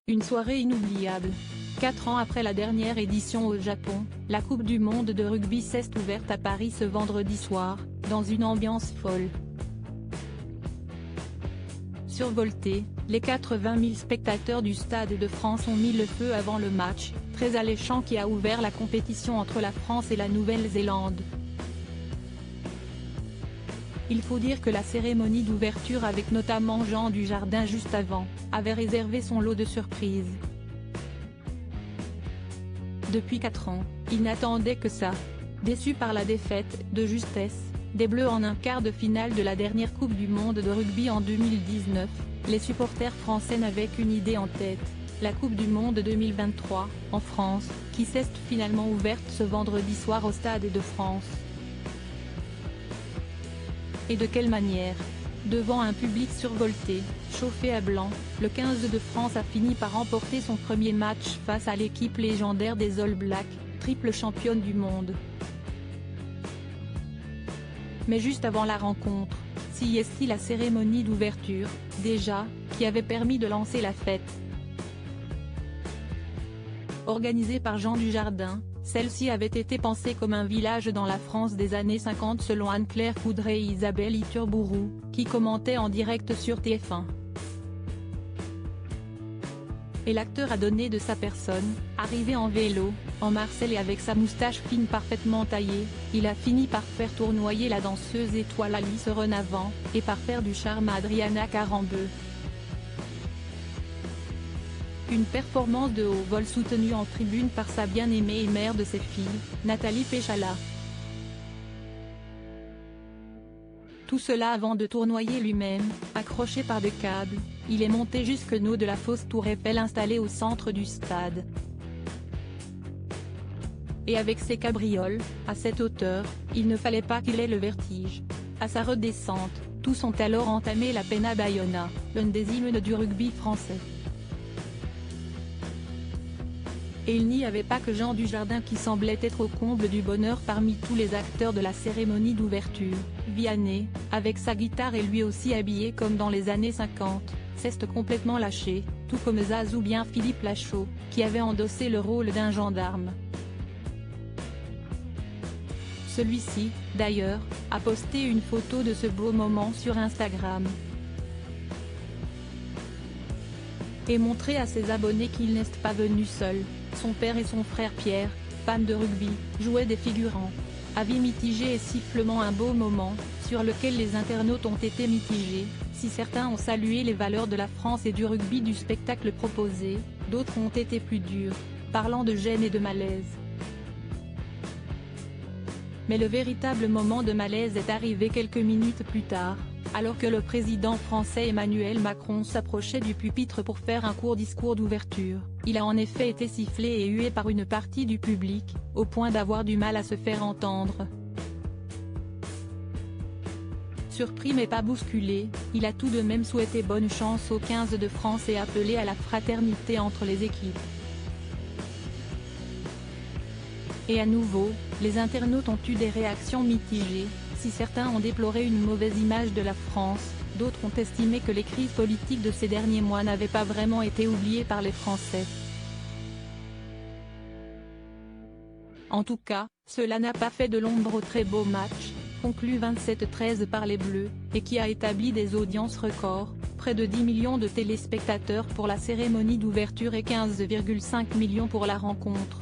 Une soirée inoubliable. 4 ans après la dernière édition au Japon, la Coupe du monde de rugby s'est ouverte à Paris ce vendredi soir, dans une ambiance folle. Survoltés, les 80 000 spectateurs du Stade de France ont mis le feu avant le match, très alléchant qui a ouvert la compétition entre la France et la Nouvelle-Zélande. Il faut dire que la cérémonie d'ouverture avec notamment Jean Dujardin juste avant, avait réservé son lot de surprises. Depuis 4 ans, il n'attendait que ça. Déçu par la défaite, de justesse, des Bleus en un quart de finale de la dernière Coupe du monde de rugby en 2019, les supporters français n'avaient qu'une idée en tête, la Coupe du monde 2023, en France, qui s'est finalement ouverte ce vendredi soir au Stade de France. Et de quelle manière? Devant un public survolté, chauffé à blanc, le 15 de France a fini par remporter son premier match face à l'équipe légendaire des All Blacks, triple championne du monde. Mais juste avant la rencontre, s'y est la cérémonie d'ouverture, déjà, qui avait permis de lancer la fête. Organisée par Jean Dujardin, celle-ci avait été pensée comme un village dans la France des années 50 selon Anne-Claire Coudray et Isabelle Iturburu, qui commentaient en direct sur TF1. Et l'acteur a donné de sa personne, arrivé en vélo, en Marcel et avec sa moustache fine parfaitement taillée, il a fini par faire tournoyer la danseuse étoile Alice Renavant, et par faire du charme à Adriana Carambeu. Une performance de haut vol soutenue en tribune par sa bien-aimée et mère de ses filles, Nathalie Péchala. Tout cela avant de tournoyer lui-même, accroché par des câbles, il est monté jusqu'en haut de la fausse tour Eiffel installée au centre du stade. Et avec ses cabrioles, à cette hauteur, il ne fallait pas qu'il ait le vertige. À sa redescente, tous ont alors entamé la Pena Baiona, l'un des hymnes du rugby français. Et il n'y avait pas que Jean Dujardin qui semblait être au comble du bonheur parmi tous les acteurs de la cérémonie d'ouverture. Vianney, avec sa guitare et lui aussi habillé comme dans les années 50, s'est complètement lâché, tout comme Zaz ou bien Philippe Lachaud, qui avait endossé le rôle d'un gendarme. Celui-ci, d'ailleurs, a posté une photo de ce beau moment sur Instagram. Et montré à ses abonnés qu'il n'est pas venu seul. Son père et son frère Pierre, fans de rugby, jouaient des figurants. Avis mitigés et sifflements, un beau moment, sur lequel les internautes ont été mitigés, si certains ont salué les valeurs de la France et du rugby du spectacle proposé, d'autres ont été plus durs, parlant de gêne et de malaise. Mais le véritable moment de malaise est arrivé quelques minutes plus tard, alors que le président français Emmanuel Macron s'approchait du pupitre pour faire un court discours d'ouverture. Il a en effet été sifflé et hué par une partie du public, au point d'avoir du mal à se faire entendre. Surpris mais pas bousculé, il a tout de même souhaité bonne chance au 15 de France et appelé à la fraternité entre les équipes. Et à nouveau, les internautes ont eu des réactions mitigées, si certains ont déploré une mauvaise image de la France, d'autres ont estimé que les crises politiques de ces derniers mois n'avaient pas vraiment été oubliées par les Français. En tout cas, cela n'a pas fait de l'ombre au très beau match, conclu 27-13 par les Bleus, et qui a établi des audiences records, près de 10 millions de téléspectateurs pour la cérémonie d'ouverture et 15,5 millions pour la rencontre.